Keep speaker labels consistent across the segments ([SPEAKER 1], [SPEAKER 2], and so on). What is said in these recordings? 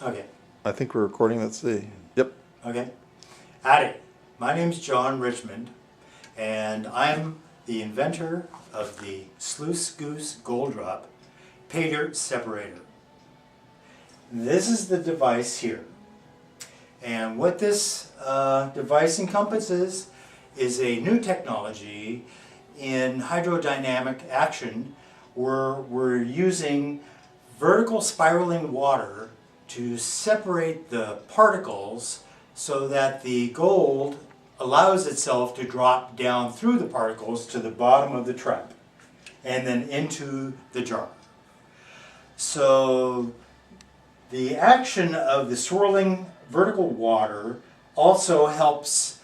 [SPEAKER 1] Okay.
[SPEAKER 2] I think we're recording. Let's see. Yep.
[SPEAKER 1] Okay. Howdy. My name's John Richmond, and I'm the inventor of the Sluice Goose GOLDROP pay dirt separator. This is the device here. And what this device encompasses is a new technology in hydrodynamic action where we're using vertical spiraling water to separate the particles so that the gold allows itself to drop down through the particles to the bottom of the trap and then into the jar. So the action of the swirling vertical water also helps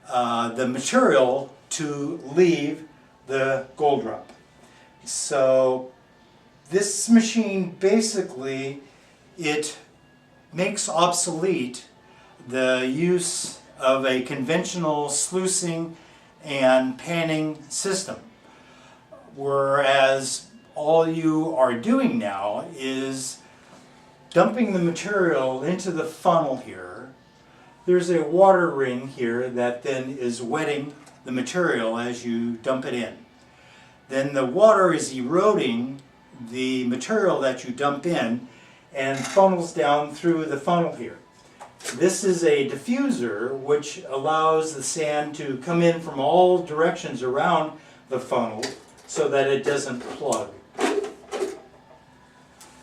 [SPEAKER 1] the material to leave the gold drop. So this machine basically, it makes obsolete the use of a conventional sluicing and panning system, whereas all you are doing now is dumping the material into the funnel here. There's a water ring here that then is wetting the material as you dump it in. Then the water is eroding the material that you dump in and funnels down through the funnel here. This is a diffuser which allows the sand to come in from all directions around the funnel so that it doesn't plug.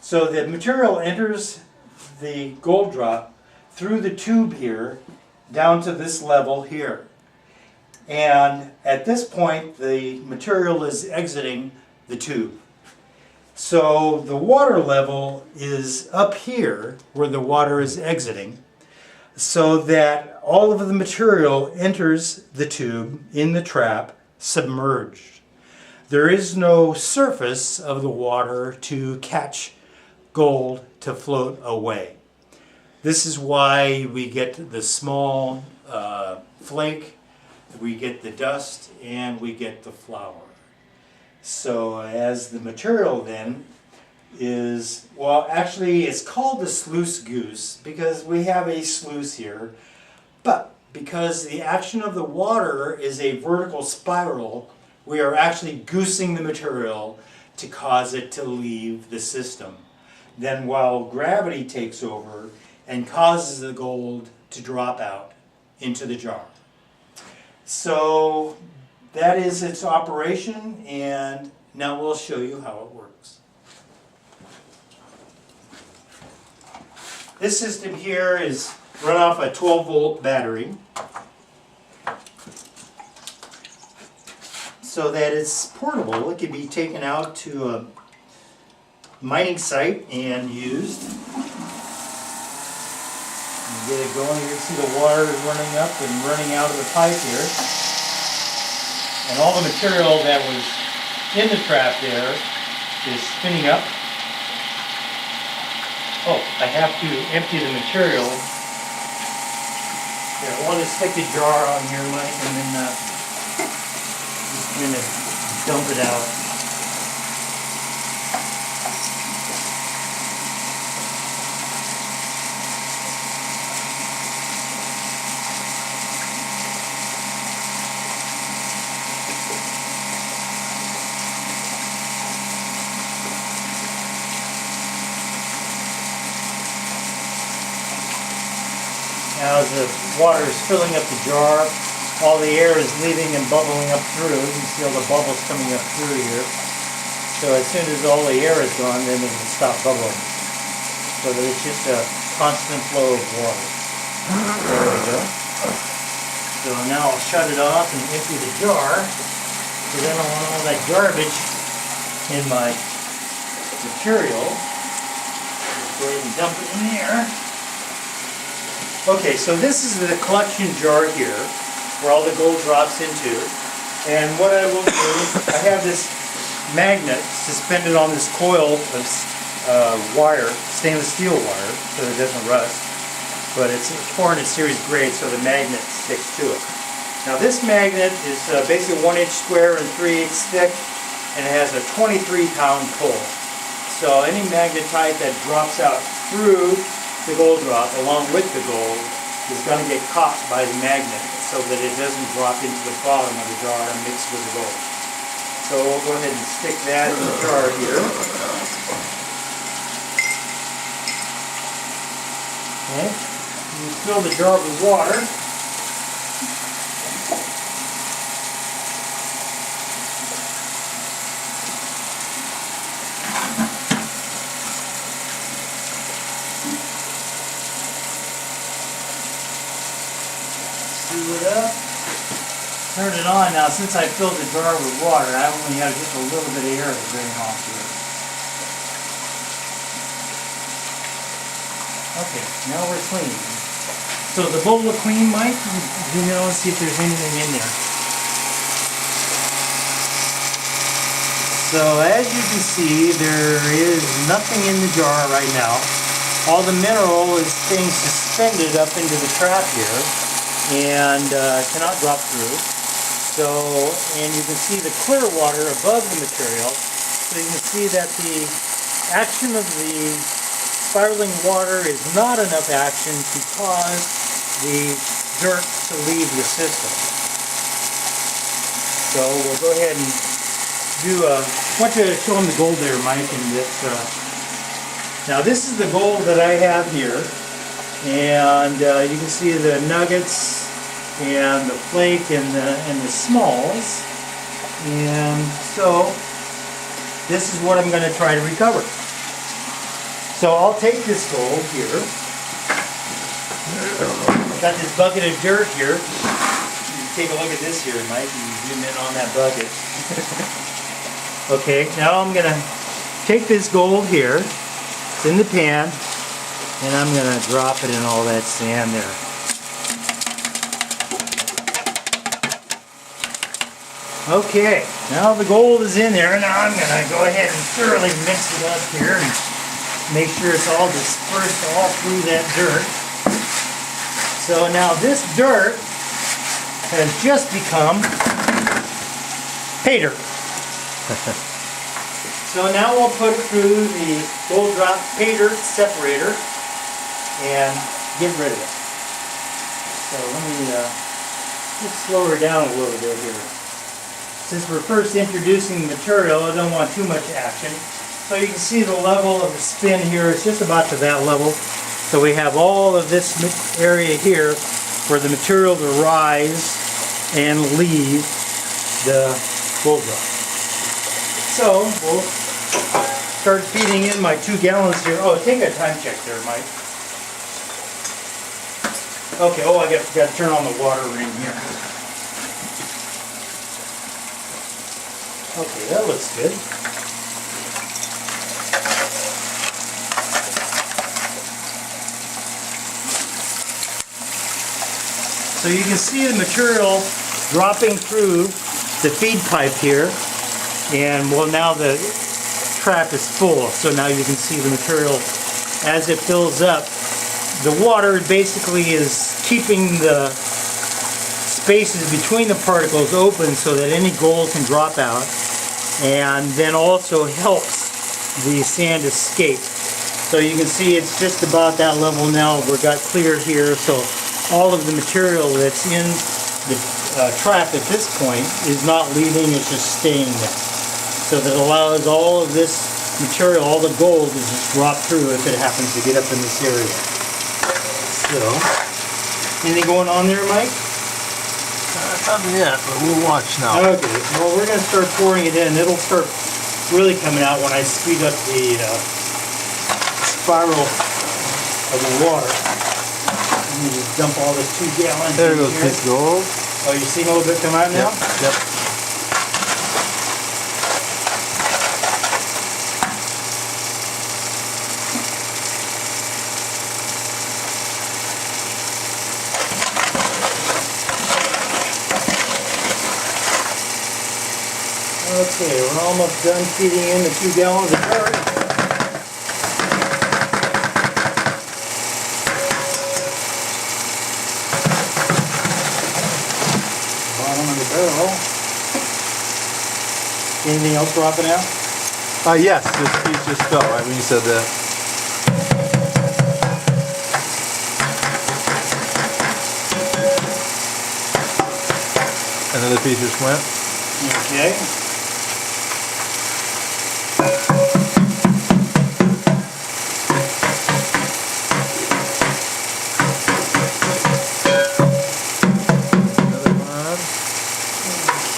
[SPEAKER 1] So the material enters the gold drop through the tube here down to this level here. And at this point the material is exiting the tube. So the water level is up here where the water is exiting, so that all of the material enters the tube in the trap submerged. There is no surface of the water to catch gold to float away. This is why we get the small flake, we get the dust, and we get the flour. So as the material then is, well, actually it's called the sluice goose because we have a sluice here, but because the action of the water is a vertical spiral, we are actually goosing the material to cause it to leave the system. Then while gravity takes over and causes the gold to drop out into the jar. So that is its operation, and now we'll show you how it works. This system here is run off a 12-volt battery so that it's portable. It can be taken out to a mining site and used. You get it going, you can see the water is running up and running out of the pipe here. And all the material that was in the trap there is spinning up. Oh, I have to empty the material. Here, I want to stick the jar on here, Mike, and then just going to dump it out. Now as the water is filling up the jar, all the air is leaving and bubbling up through. You can see all the bubbles coming up through here. So as soon as all the air is gone, then it will stop bubbling. So that it's just a constant flow of water. There we go. So now I'll shut it off and empty the jar, because I don't want all that garbage in my material. Just go ahead and dump it in there. Okay, so this is the collection jar here, where all the gold drops into. And what I will do, I have this magnet suspended on this coil of wire, stainless steel wire, so it doesn't rust. But it's 400 series grade, so the magnet sticks to it. Now this magnet is basically 1 inch square and 3/8 thick, and it has a 23-pound pull. So any magnetite that drops out through the gold drop along with the gold is going to get caught by the magnet so that it doesn't drop into the bottom of the jar and mix with the gold. So we'll go ahead and stick that in the jar here. Okay, you fill the jar with water. Seal it up. Turn it on now. Since I filled the jar with water, I only have just a little bit of air to drain off here. Okay, now we're clean. So the bowl of clean, Mike, zoom in and see if there's anything in there. So as you can see, there is nothing in the jar right now. All the mineral is staying suspended up into the trap here and cannot drop through. So, and you can see the clear water above the material. So you can see that the action of the spiraling water is not enough action to cause the dirt to leave the system. So we'll go ahead and do I want you to show them the gold there, Mike, and this. Now this is the gold that I have here, and you can see the nuggets and the flake and the smalls, and so this is what I'm going to try to recover. So I'll take this gold here. Got this bucket of dirt here. You take a look at this here, Mike. You zoom in on that bucket. Okay, now I'm going to take this gold here. It's in the pan, and I'm going to drop it in all that sand there. Okay, now the gold is in there. Now I'm going to go ahead and thoroughly mix it up here and make sure it's all dispersed all through that dirt. So now this dirt has just become pay dirt. So now we'll put it through the gold drop pay dirt separator and get rid of it. So let me just slow her down a little bit here. Since we're first introducing the material, I don't want too much action. So you can see the level of the spin here is just about to that level. So we have all of this area here for the material to rise and leave the gold drop. So we'll start feeding in my 2 gallons here. Oh, take a time check there, Mike. Okay, oh, I got to turn on the water ring here. Okay, that looks good. So you can see the material dropping through the feed pipe here, and well, now the trap is full, so now you can see the material as it fills up. The water basically is keeping the spaces between the particles open so that any gold can drop out, and then also helps the sand escape. So you can see it's just about that level now. We've got clear here, so all of the material that's in the trap at this point is not leaving, it's just staying there. So that allows all of this material, all the gold, to just drop through if it happens to get up in this area. So, anything going on there, Mike?
[SPEAKER 3] Nothing yet, but we'll watch now.
[SPEAKER 1] Okay, well we're going to start pouring it in. It'll start really coming out when I speed up the spiral of the water. Let me just dump all this 2 gallons
[SPEAKER 3] There
[SPEAKER 1] in
[SPEAKER 3] goes
[SPEAKER 1] here.
[SPEAKER 3] this gold.
[SPEAKER 1] Oh, you seeing a little bit come out now?
[SPEAKER 3] Yep.
[SPEAKER 1] Okay, we're almost done feeding in the 2 gallons of dirt. Bottom of the barrel. Anything else dropping out?
[SPEAKER 3] Yes, this piece just fell right when you said that.
[SPEAKER 2] piece just went.
[SPEAKER 1] Okay.
[SPEAKER 2] Another one.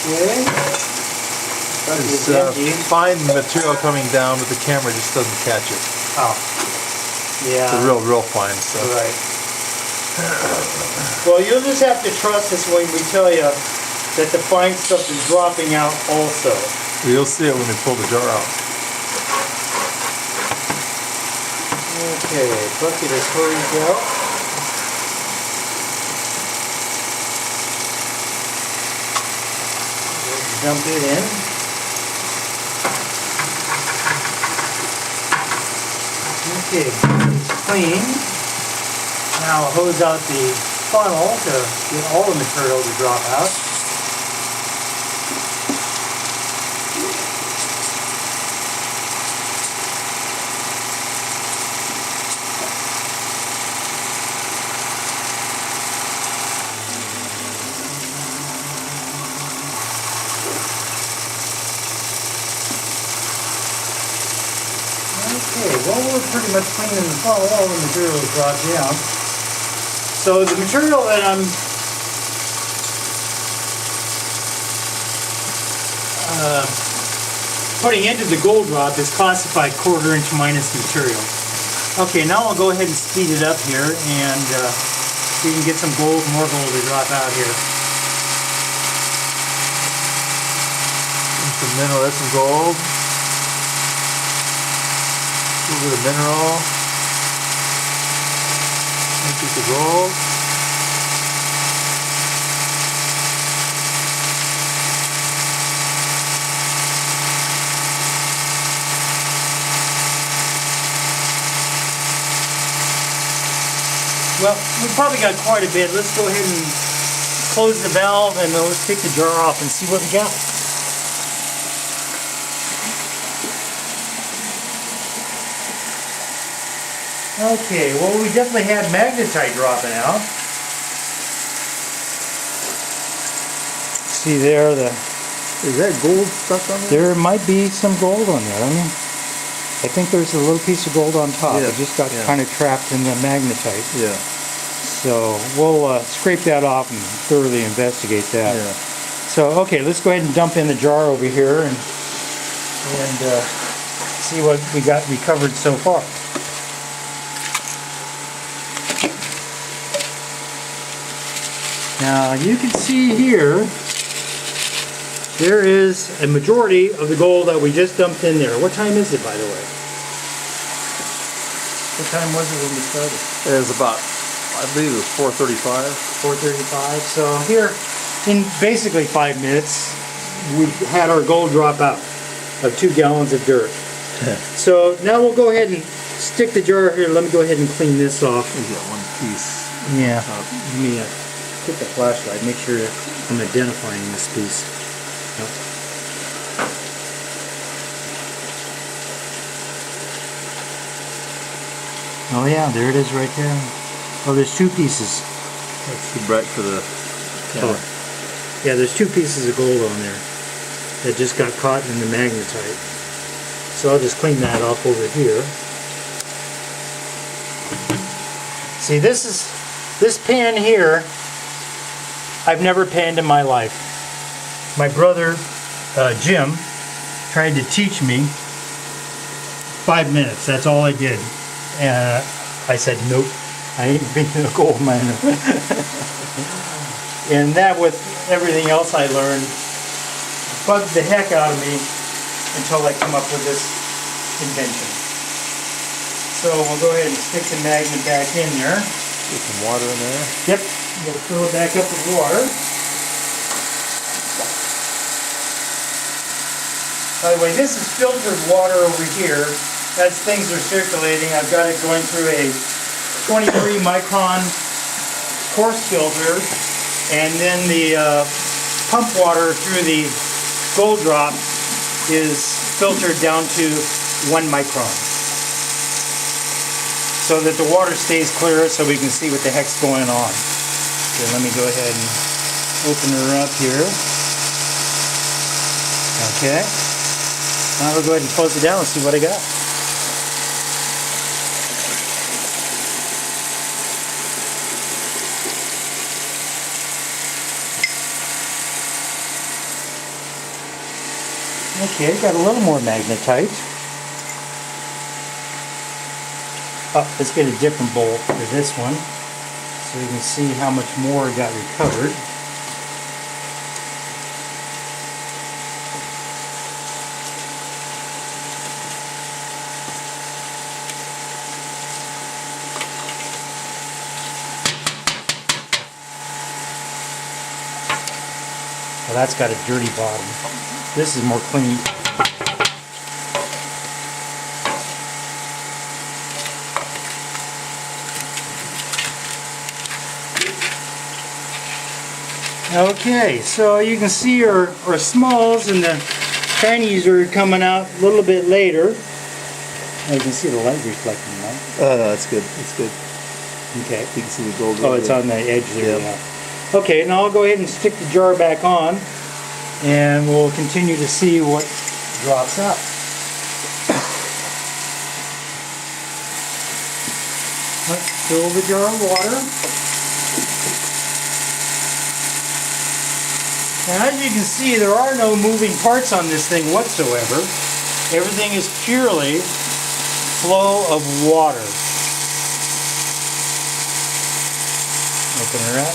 [SPEAKER 1] Okay.
[SPEAKER 2] It's fine material coming down, but the camera just doesn't catch it.
[SPEAKER 1] Oh. Yeah.
[SPEAKER 2] It's a real fine stuff.
[SPEAKER 1] Right. Well, you'll just have to trust us when we tell you that the fine stuff is dropping out also.
[SPEAKER 2] You'll see it when we pull the jar out.
[SPEAKER 1] Okay, bucket is hurried out. We'll dump it in. Okay, it's clean. Now I'll hose out the funnel to get all the material to drop out. Okay, well we're pretty much cleaning the funnel, all the material is dropped down. So the material that I'm putting into the gold drop is classified 1/4 inch minus material. Okay, now I'll go ahead and speed it up here and we can get some gold, more gold to drop out here.
[SPEAKER 2] Some mineral, that's some gold. A little bit of mineral. One piece of gold.
[SPEAKER 1] Well, we've probably got quite a bit. Let's go ahead and close the valve and let's take the jar off and see what we got. Okay, well we definitely had magnetite dropping out. See there,
[SPEAKER 2] Is that gold stuff on there?
[SPEAKER 1] there might be some gold on there. I think there's a little piece of gold on top.
[SPEAKER 2] Yeah,
[SPEAKER 1] It just got
[SPEAKER 2] yeah.
[SPEAKER 1] kind of trapped in the magnetite.
[SPEAKER 2] Yeah.
[SPEAKER 1] So we'll scrape that off and thoroughly investigate that.
[SPEAKER 2] Yeah.
[SPEAKER 1] So okay, let's go ahead and dump in the jar over here and see what we got recovered so far. Now you can see here, there is a majority of the gold that we just dumped in there. What time is it, by the way? What time was it when we started?
[SPEAKER 2] It was about, I believe it was 4:35.
[SPEAKER 1] 4:35. So here, in basically 5 minutes, we had our gold drop out of 2 gallons of dirt. So now we'll go ahead and stick the jar here. Let me go ahead and clean this off.
[SPEAKER 2] We got one piece.
[SPEAKER 1] Yeah. Let me get the flashlight. Make sure I'm identifying this piece. Oh yeah, there it is right there. Oh, there's 2 pieces.
[SPEAKER 2] That's too bright for the camera.
[SPEAKER 1] Oh. Yeah, there's 2 pieces of gold on there that just got caught in the magnetite. So I'll just clean that off over here. See, this pan here, I've never panned in my life. My brother, Jim, tried to teach me. 5 minutes, that's all I did. And I said, nope, I ain't being a gold miner. And that, with everything else I learned, bugged the heck out of me until I come up with this invention. So we'll go ahead and stick the magnet back in there.
[SPEAKER 2] Get some water in there.
[SPEAKER 1] Yep, we'll fill it back up with water. By the way, this is filtered water over here. As things are circulating, I've got it going through a 23 micron coarse filter, and then the pump water through the gold drop is filtered down to 1 micron, so that the water stays clear so we can see what the heck's going on. So let me go ahead and open her up here. Okay. Now we'll go ahead and close it down and see what I got. Okay, got a little more magnetite. Oh, let's get a different bowl for this one so you can see how much more got recovered. Well, that's got a dirty bottom. This is more clean. Okay, so you can see our smalls and the pennies are coming out a little bit later. Oh, you can see the light reflecting that.
[SPEAKER 2] Oh, no, that's good. That's good.
[SPEAKER 1] Okay.
[SPEAKER 2] You can see the gold.
[SPEAKER 1] Oh, it's on the edge there.
[SPEAKER 2] Yep.
[SPEAKER 1] Yeah. Okay, now I'll go ahead and stick the jar back on, and we'll continue to see what drops out. Let's fill the jar of water. Now, as you can see, there are no moving parts on this thing whatsoever. Everything is purely flow of water. Open her up.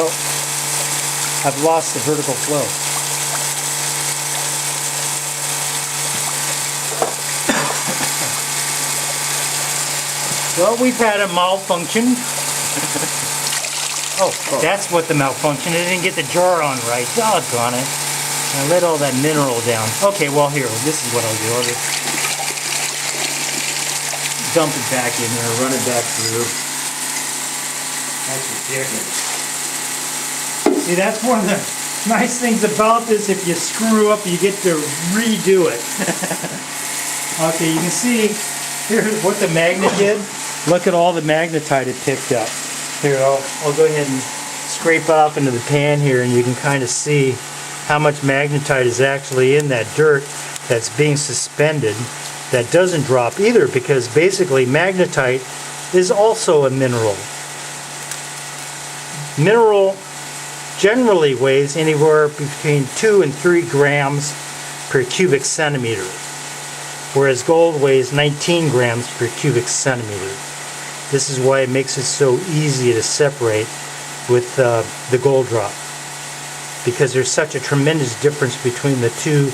[SPEAKER 1] Oh, I've lost the vertical flow. Well, we've had a malfunction. Oh, that's what the malfunction is. I didn't get the jar on right. Doggone it. I let all that mineral down. Okay, well here, this is what I'll do. I'll just dump it back in there, run it back through. That's ridiculous. See, that's one of the nice things about this. If you screw up, you get to redo it. Okay, you can see here what the magnet did. Look at all the magnetite it picked up. Here, I'll go ahead and scrape off into the pan here, and you can kind of see how much magnetite is actually in that dirt that's being suspended that doesn't drop either, because basically magnetite is also a mineral. Mineral generally weighs anywhere between 2 and 3 grams per cubic centimeter, whereas gold weighs 19 grams per cubic centimeter. This is why it makes it so easy to separate with the gold drop, because there's such a tremendous difference between the two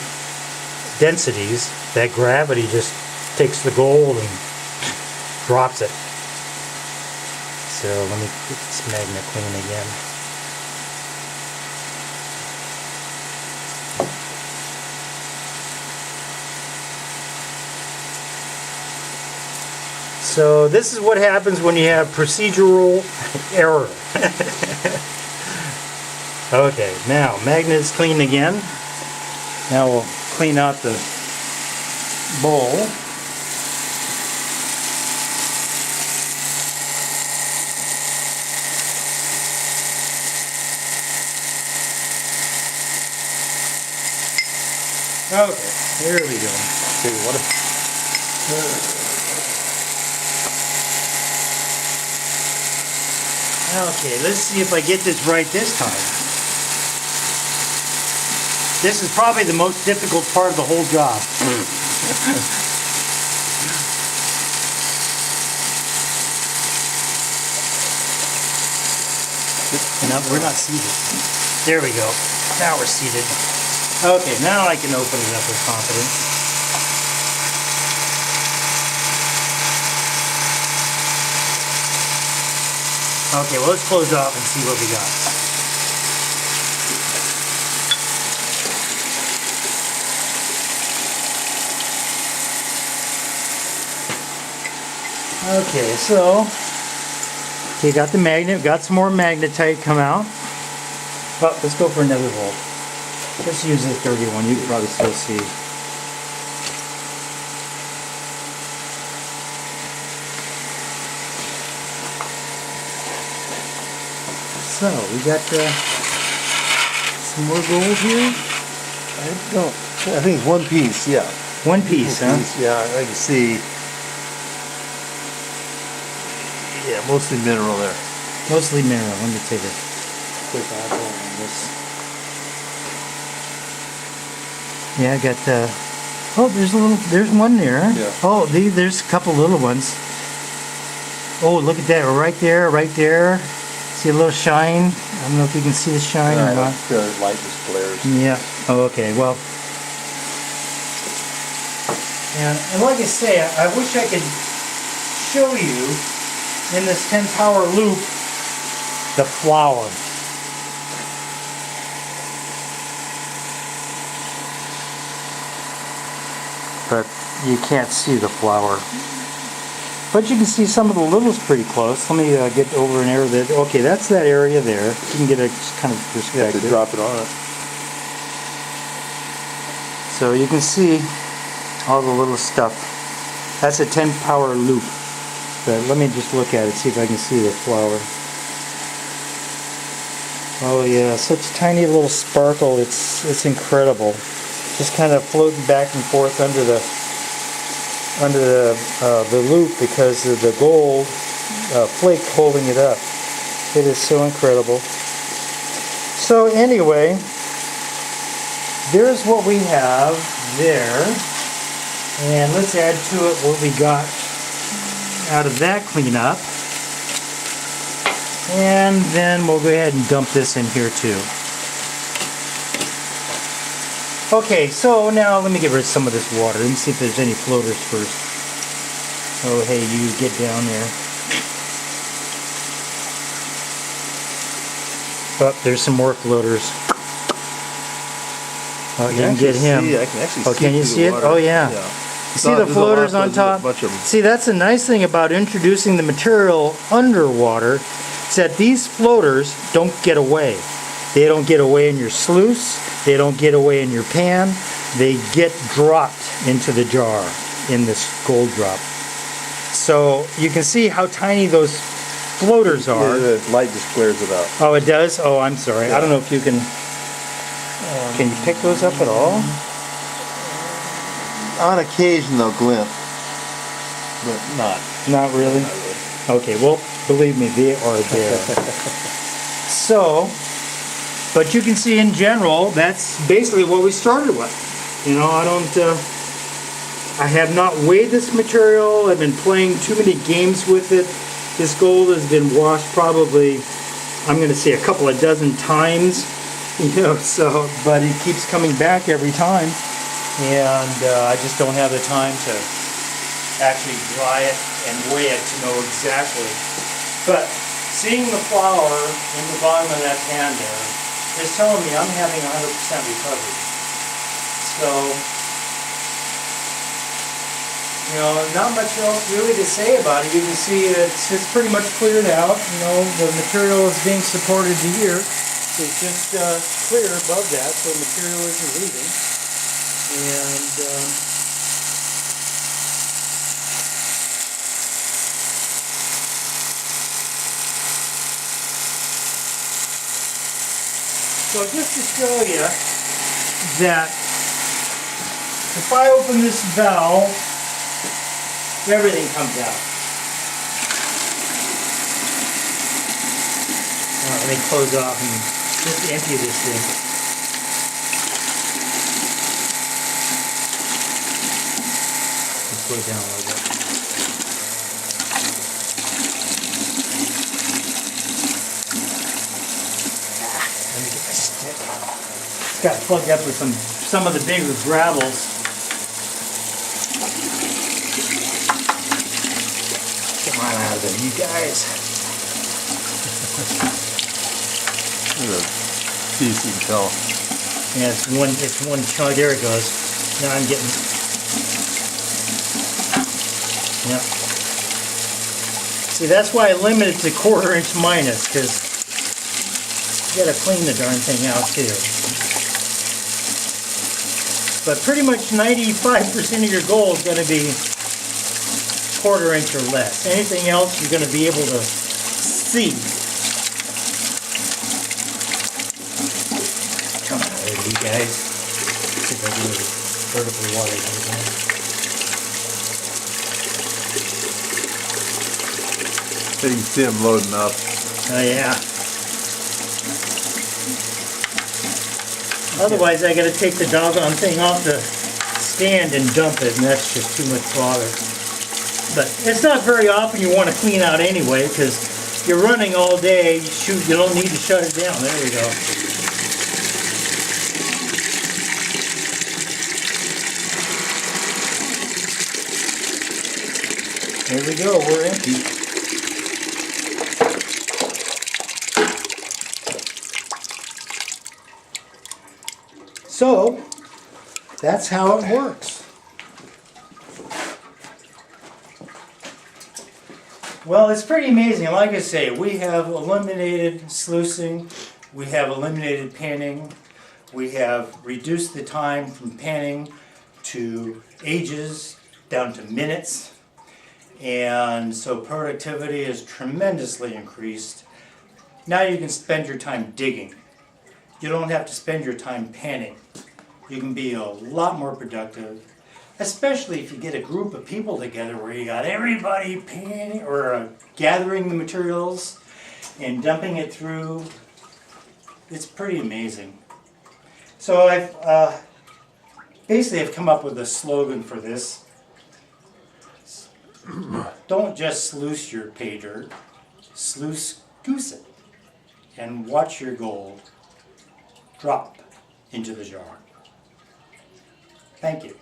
[SPEAKER 1] densities that gravity just takes the gold and drops it. So let me get this magnet clean again. So this is what happens when you have procedural error. Okay, now magnet is clean again. Now we'll clean out the bowl. Okay, here we go.
[SPEAKER 2] Okay, what?
[SPEAKER 1] Okay, let's see if I get this right this time. This is probably the most difficult part of the whole job. No, we're not seated. There we go. Now we're seated. Okay, now I can open it up with confidence. Okay, well, let's close off and see what we got. Okay, so you got the magnet, got some more magnetite come out. Oh, let's go for another volt. Let's use this dirty one. You can probably still see. So, we got some more gold here.
[SPEAKER 2] I think it's one piece, yeah.
[SPEAKER 1] One piece, huh?
[SPEAKER 2] Yeah, I can see. Yeah, mostly mineral there.
[SPEAKER 1] Mostly mineral. Let me take a quick eyeball on this. Yeah, I got oh, there's one there.
[SPEAKER 2] Yeah.
[SPEAKER 1] Oh, there's a couple little ones. Oh, look at that, right there, right there. See a little shine? I don't know if you can see the shine or not.
[SPEAKER 2] The light just flares.
[SPEAKER 1] Yeah. Oh, okay. Well, and like I say, I wish I could show you in this 10 power loop the flower. But you can't see the flower. But you can see some of the littles pretty close. Let me get over an area there. Okay, that's that area there. You can get a kind of perspective.
[SPEAKER 2] You have to drop it on it.
[SPEAKER 1] So you can see all the little stuff. That's a 10 power loop. But let me just look at it, see if I can see the flower. Oh yeah, such tiny little sparkle. It's incredible. Just kind of floating back and forth under the loop because of the gold flake holding it up. It is so incredible. So anyway, there's what we have there, and let's add to it what we got out of that cleanup, and then we'll go ahead and dump this in here too. Okay, so now let me get rid of some of this water. Let me see if there's any floaters first. Oh, hey, you get down there. Oh, there's some more floaters. Oh, you can get him.
[SPEAKER 2] I can actually
[SPEAKER 1] oh, can you see it? Oh, yeah. You see the floaters on top? See, that's the nice thing about introducing the material underwater, is that these floaters don't get away. They don't get away in your sluice. They don't get away in your pan. They get dropped into the jar in this gold drop. So you can see how tiny those floaters are.
[SPEAKER 2] Yeah, the light just flares it up.
[SPEAKER 1] Oh, it does? Oh, I'm sorry. I don't know if you can... Can you pick those up at all?
[SPEAKER 2] On occasion they'll glint, but not.
[SPEAKER 1] Not really?
[SPEAKER 2] Not really.
[SPEAKER 1] Okay, well, believe me, they are there. So, but you can see in general, that's basically what we started with. You know, I have not weighed this material. I've been playing too many games with it. This gold has been washed probably, I'm going to say a couple of dozen times. You know, so, but it keeps coming back every time. And I just don't have the time to actually dry it and weigh it to know exactly. But seeing the flour in the bottom of that pan there is telling me I'm having 100% recovery. So, you know, not much else really to say about it. You can see it's pretty much cleared out. You know, the material is being supported here. It's just clear above that, so the material isn't leaving. And so just to show you that if I open this valve, everything comes out. Let me close off and just empty this thing. Let's put it down a little bit. Let me get my stick. It's got plugged up with some of the bigger gravels. Come on out of there, you guys.
[SPEAKER 2] See if you can tell.
[SPEAKER 1] Yeah, it's one chunk. There it goes. Now I'm getting. Yep. See, that's why I limit it to 1/4 inch minus, because you gotta clean the darn thing out too. But pretty much 95% of your gold is gonna be 1/4 inch or less. Anything else you're gonna be able to see. guys. See if I do it vertically wide.
[SPEAKER 2] You can see them loading up.
[SPEAKER 1] Oh yeah. Otherwise I gotta take the doggone thing off the stand and dump it, and that's just too much bother. But it's not very often you want to clean out anyway, because you're running all day, shoot, you don't need to shut it down. There we go. There we go, we're empty. So, that's how it works. Well, it's pretty amazing. Like I say, we have eliminated sluicing, we have eliminated panning, we have reduced the time from panning to ages down to minutes, and so productivity is tremendously increased. Now you can spend your time digging. You don't have to spend your time panning. You can be a lot more productive, especially if you get a group of people together where you got everybody panning or gathering the materials and dumping it through. It's pretty amazing. So I've basically come up with a slogan for this. Don't just sluice your pay dirt, sluice goose it, and watch your gold drop into the jar. Thank you.